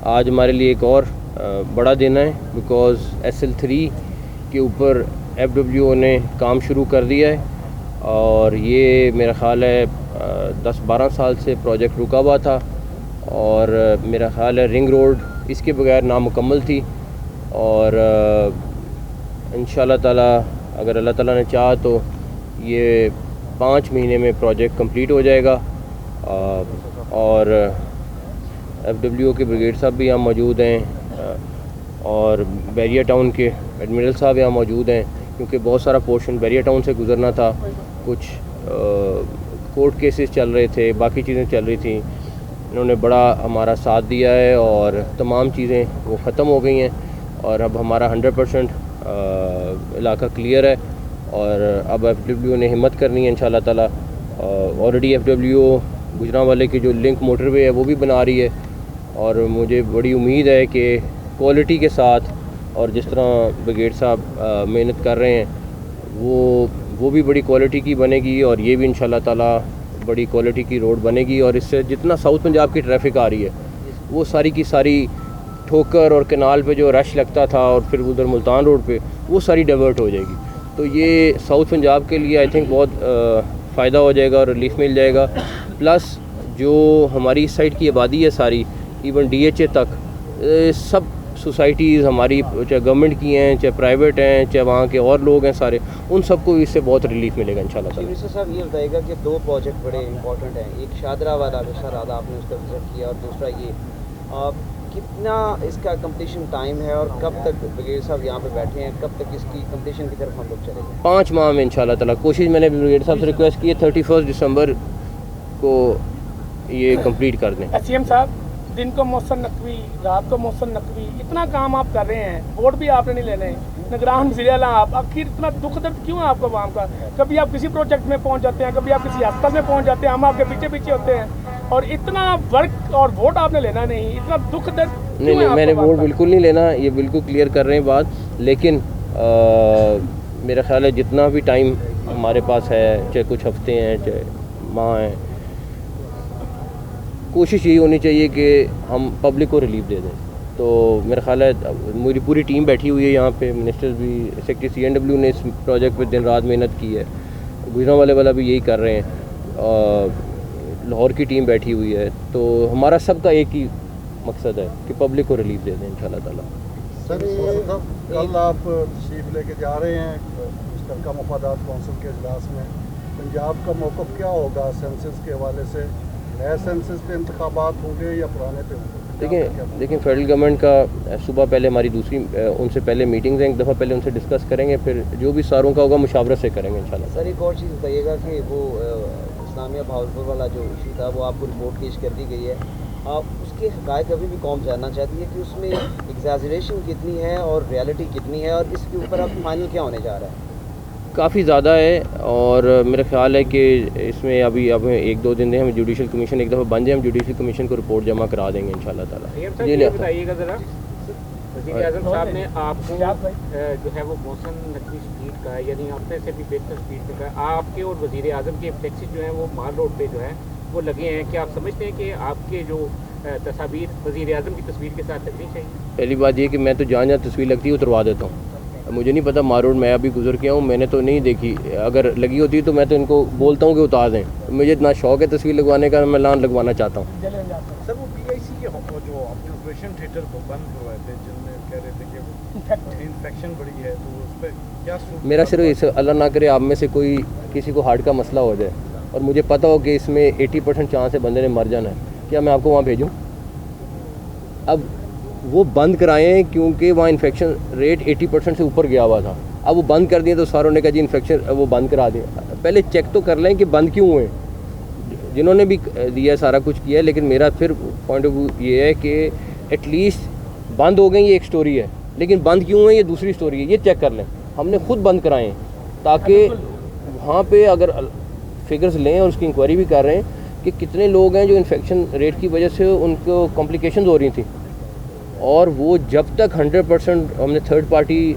आज हमारे लिए एक और बड़ा दिन है, बिकॉज़ SL3 के ऊपर FWO ने काम शुरू कर दिया है और ये मेरा ख़्याल है 10-12 साल से प्रोजेक्ट रुका हुआ था और मेरा ख़्याल है रिंग रोड इसके बगैर नामुकम्मल थी और इंशाल्लाह ताला अगर अल्लाह ताला ने चाहा तो ये 5 महीने में प्रोजेक्ट कंप्लीट हो जाएगा। और FWO के ब्रिगेड साहब भी यहाँ मौजूद हैं और बैरिया टाउन के एडमिरल साहब यहाँ मौजूद हैं, क्योंकि बहुत सारा पोर्शन बैरिया टाउन से गुज़रना था, कुछ कोर्ट केसेस चल रहे थे, बाकी चीज़ें चल रही थी। इन्होंने बड़ा हमारा साथ दिया है और तमाम चीज़ें वो ख़त्म हो गई हैं और अब हमारा 100% इलाका क्लियर है और अब FWO ने हिम्मत करनी है इंशाल्लाह ताला। ऑलरेडी FWO गुजरांवाले की जो लिंक मोटरवे है वो भी बना रही है और मुझे बड़ी उम्मीद है कि क्वालिटी के साथ और जिस तरह ब्रिगेड साहब मेहनत कर रहे हैं वो भी बड़ी क्वालिटी की बनेगी और ये भी इंशाल्लाह ताला बड़ी क्वालिटी की रोड बनेगी और इससे जितना साउथ पंजाब की ट्रैफिक आ रही है वो सारी की सारी ठोकर और कनाल पे जो रश लगता था और फिर उधर मुल्तान रोड पे वो सारी डाइवर्ट हो जाएगी। तो ये साउथ पंजाब के लिए आई थिंक बहुत फ़ायदा हो जाएगा और रिलीफ मिल जाएगा। प्लस जो हमारी इस साइड की आबादी है सारी, इवन DHA तक सब सोसाइटीज़ हमारी, चाहे गवर्नमेंट की हैं चाहे प्राइवेट हैं चाहे वहाँ के और लोग हैं सारे, उन सबको इससे बहुत रिलीफ मिलेगा इंशाल्लाह ताला। मिनिस्टर साहब ये बताइएगा कि 2 प्रोजेक्ट बड़े इंपॉर्टेंट हैं, एक शादरा वाला राधा आपने उसका विजिट किया और दूसरा ये कितना इसका कंप्लीशन टाइम है और कब तक ब्रिगेड साहब यहाँ पे बैठे हैं, कब तक इसकी कंप्लीशन की तरफ हम लोग चलेंगे? 5 माह में इंशाल्लाह ताला। कोशिश मैंने ब्रिगेड साहब से रिक्वेस्ट की है 31 दिसंबर को ये कंप्लीट कर दें। SCM साहब, दिन को मौसम नकवी, रात को मौसम नकवी, इतना काम आप कर रहे हैं, वोट भी आपने नहीं लेने, निगरान वज़ीर-ए-आला आप, आखिर इतना दुख दर्द क्यों है आपको आवाम का? कभी आप किसी प्रोजेक्ट में पहुंच जाते हैं, कभी आप किसी अस्पताल में पहुंच जाते हैं, हम आपके पीछे पीछे होते हैं और इतना वर्क और वोट आपने लेना नहीं, इतना दुख दर्द नहीं, मैंने वोट बिल्कुल नहीं लेना, ये बिल्कुल क्लियर कर रहे हैं बात। लेकिन मेरा ख्याल है जितना भी टाइम हमारे पास है, चाहे कुछ हफ्ते हैं चाहे माह हैं, कोशिश यही होनी चाहिए कि हम पब्लिक को रिलीफ दे दें। तो मेरा ख्याल है मेरी पूरी टीम बैठी हुई है यहाँ पे, मिनिस्टर भी, सेक्रेटरी CNW ने इस प्रोजेक्ट पे दिन रात मेहनत की है, गुजरांवाले वाला भी यही कर रहे हैं, लाहौर की टीम बैठी हुई है। तो हमारा सबका एक ही मकसद है कि पब्लिक को रिलीफ दे दें इंशाल्लाह ताला। सर कल आप तशरीफ लेके जा रहे हैं मुश्तरका मफादात कौंसिल के इजलास में, पंजाब का मौक़िफ़ क्या होगा सेंसस के हवाले से? नए सेंसस पे इंतखाबात होंगे या पुराने पे होंगे? देखिए फेडरल गवर्नमेंट का सुबह पहले हमारी दूसरी उनसे पहले मीटिंग्स हैं, एक दफ़ा पहले उनसे डिस्कस करेंगे, फिर जो भी सारों का होगा मुशावरत से करेंगे इंशाल्लाह। सर एक और चीज़ बताइएगा कि वो इस्लामिया भावलपुर वाला जो इशू था वो आपको रिपोर्ट पेश कर दी गई है, आप उसके हक़ाइक़ अभी भी कौम जानना चाहती है कि उसमें एग्जैजरेशन कितनी है और रियलिटी कितनी है और इसके ऊपर अब फाइनल क्या होने जा रहा है? काफ़ी ज़्यादा है और मेरा ख्याल है कि इसमें अभी अब 1-2 दिन में हम जुडिशल कमीशन एक दफ़ा बन जाए, हम जुडिशल कमीशन को रिपोर्ट जमा करा देंगे इंशाल्लाह ताला। ये बताइएगा ज़रा, वज़ीर आज़म साहब ने आपको जो है वो मौसम नकवी स्पीड का है, यानी अपने से भी बेहतर स्पीड का है, आपके और वज़ीर आज़म के फ्लेक्सी जो हैं वो माल रोड पे जो है वो लगे हैं, क्या आप समझते हैं कि आपके जो तस्वीर वज़ीर आज़म की तस्वीर के साथ लगनी चाहिए? पहली बात ये कि मैं तो जहाँ तस्वीर लगती है उतरवा देता हूँ, मुझे नहीं पता मार रोड मैं अभी गुजर के आऊँ, मैंने तो नहीं देखी, अगर लगी होती तो मैं तो इनको बोलता हूँ कि उतार दें, मुझे इतना शौक़ है तस्वीर लगवाने का, मैं लान लगवाना चाहता हूँ। सर वो PIC के जो आपने ऑपरेशन थिएटर को बंद करवाए थे, जिनमें कह रहे थे कि इन्फेक्शन बढ़ी है, तो उस पर क्या मेरा सिर्फ इस अल्लाह ना करे आप में से कोई किसी को हार्ट का मसला हो जाए और मुझे पता हो कि इसमें 80% चांस है बंदे ने मर जाना है, क्या मैं आपको वहाँ भेजूँ? अब वो बंद कराएं क्योंकि वहाँ इन्फेक्शन रेट 80% से ऊपर गया हुआ था, अब वो बंद कर दिए तो सारों ने कहा जी इन्फेक्शन वो बंद करा दिया। पहले चेक तो कर लें कि बंद क्यों हुए, जिन्होंने भी दिया सारा कुछ किया है, लेकिन मेरा फिर पॉइंट ऑफ व्यू ये है कि एटलीस्ट बंद हो गए ये एक स्टोरी है, लेकिन बंद क्यों हुए ये दूसरी स्टोरी है, ये चेक कर लें। हमने खुद बंद कराएँ ताकि वहाँ पे अगर फिगर्स लें और उसकी इंक्वायरी भी कर रहे हैं कि कितने लोग हैं जो इन्फेक्शन रेट की वजह से उनको कॉम्प्लिकेशंस हो रही थी, और वो जब तक 100% हमने थर्ड पार्टी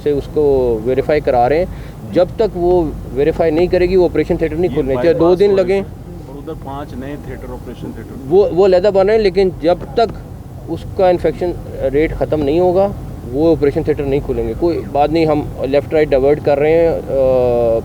से उसको वेरीफाई करा रहे हैं, जब तक वो वेरीफाई नहीं करेगी वो ऑपरेशन थिएटर नहीं खुलने, चाहे 2 दिन लगें। उधर 5 नए थिएटर ऑपरेशन थिएटर वो अलहदा बन रहे हैं, लेकिन जब तक उसका इन्फेक्शन रेट ख़त्म नहीं होगा, वो ऑपरेशन थिएटर नहीं खुलेंगे। कोई बात नहीं, हम लेफ़्ट राइट डाइवर्ट कर रहे हैं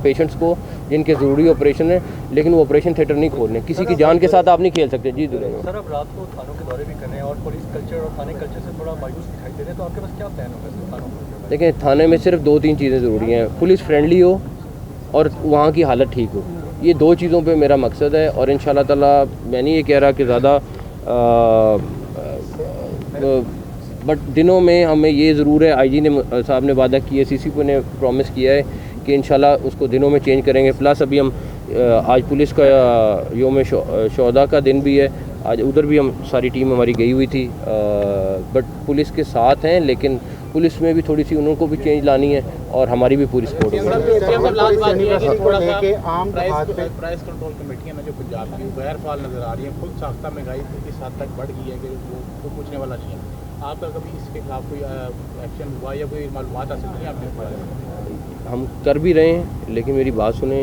पेशेंट्स को जिनके ज़रूरी ऑपरेशन है, लेकिन वो ऑपरेशन थिएटर नहीं खोलने। किसी की जान के साथ आप नहीं खेल सकते। जी सर, अब रात को थानों के दौरे भी कर रहे हैं और पुलिस कल्चर और थाने कल्चर से थोड़ा मायूस दिखाई दे रहे हैं, तो आपके पास क्या प्लान होगा थानों में? देखिए, थाने में सिर्फ 2-3 चीज़ें ज़रूरी हैं, पुलिस फ्रेंडली हो और वहाँ की हालत ठीक हो। ये 2 चीज़ों पे मेरा मकसद है। और इंशाल्लाह ताला मैं नहीं ये कह रहा कि ज़्यादा बट दिनों में हमें ये ज़रूर है, आईजी ने साहब ने वादा किया, सीसीपी ने प्रॉमिस किया है कि इंशाल्लाह उसको दिनों में चेंज करेंगे। प्लस अभी हम आज पुलिस का योम शोहदा का दिन भी है, आज उधर भी हम सारी टीम हमारी गई हुई थी। बट पुलिस के साथ हैं, लेकिन पुलिस में भी थोड़ी सी उनको भी चेंज लानी है और हमारी भी पूरी सपोर्ट है। प्राइस कंट्रोल कमेटियां जो पंजाब की गैर फाल नज़र आ रही हैं, खुद साख्ता महंगाई इस हद तक बढ़ गई है कि वो पूछने वाला नहीं है। आपका कभी इसके खिलाफ कोई एक्शन हुआ या कोई मालूमात हासिल की आपने? हम कर भी रहे हैं, लेकिन मेरी बात सुने,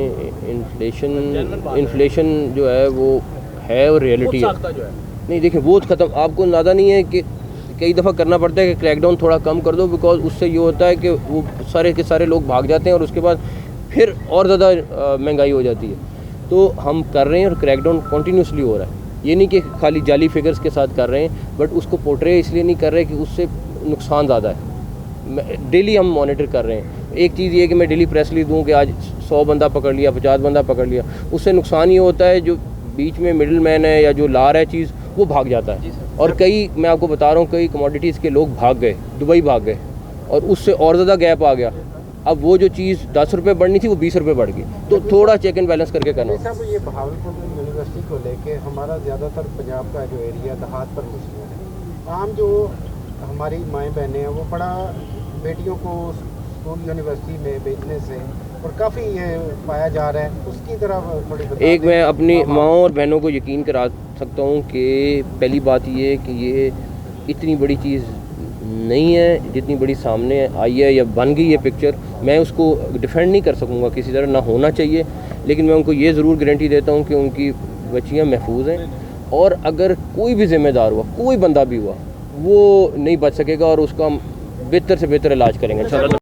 इन्फ्लेशन जो है वो है और रियलिटी है। नहीं देखिए, वो ख़त्म, आपको अंदाज़ा नहीं है कि कई दफ़ा करना पड़ता है कि क्रैकडाउन थोड़ा कम कर दो, बिकॉज उससे ये होता है कि वो सारे के सारे लोग भाग जाते हैं और उसके बाद फिर और ज़्यादा महंगाई हो जाती है। तो हम कर रहे हैं और क्रैकडाउन कंटिन्यूसली हो रहा है। ये नहीं कि खाली जाली फिगर्स के साथ कर रहे हैं, बट उसको पोर्ट्रे इसलिए नहीं कर रहे कि उससे नुकसान ज़्यादा है। डेली हम मॉनिटर कर रहे हैं। एक चीज़ ये कि मैं डेली प्रेस रिलीज दूँ कि आज 100 बंदा पकड़ लिया, 50 बंदा पकड़ लिया, उससे नुकसान ये होता है जो बीच में मिडिल मैन है या जो ला रहा है चीज़, वो भाग जाता है। और कई, मैं आपको बता रहा हूँ, कई कमोडिटीज़ के लोग भाग गए, दुबई भाग गए, और उससे और ज़्यादा गैप आ गया। अब वो जो चीज़ 10 रुपये बढ़नी थी वो 20 रुपये बढ़ गई। तो थोड़ा चेक एंड बैलेंस करके करना। साहब, ये बहावलपुर यूनिवर्सिटी को लेके हमारा ज़्यादातर पंजाब का जो एरिया देहात पर मुश्किल है। आम जो हमारी माएँ बहनें हैं वो बड़ा बेटियों को स्कूल यूनिवर्सिटी में भेजने से और काफ़ी ये पाया जा रहा है, उसकी तरफ थोड़ी एक मैं अपनी माँओं और बहनों को यकीन करा सकता हूँ कि पहली बात ये कि ये इतनी बड़ी चीज़ नहीं है जितनी बड़ी सामने आई है या बन गई है पिक्चर। मैं उसको डिफेंड नहीं कर सकूँगा किसी तरह, ना होना चाहिए, लेकिन मैं उनको ये ज़रूर गारंटी देता हूँ कि उनकी बच्चियाँ महफूज हैं। और अगर कोई भी ज़िम्मेदार हुआ, कोई बंदा भी हुआ, वो नहीं बच सकेगा और उसका हम बेहतर से बेहतर इलाज करेंगे इंशाल्लाह।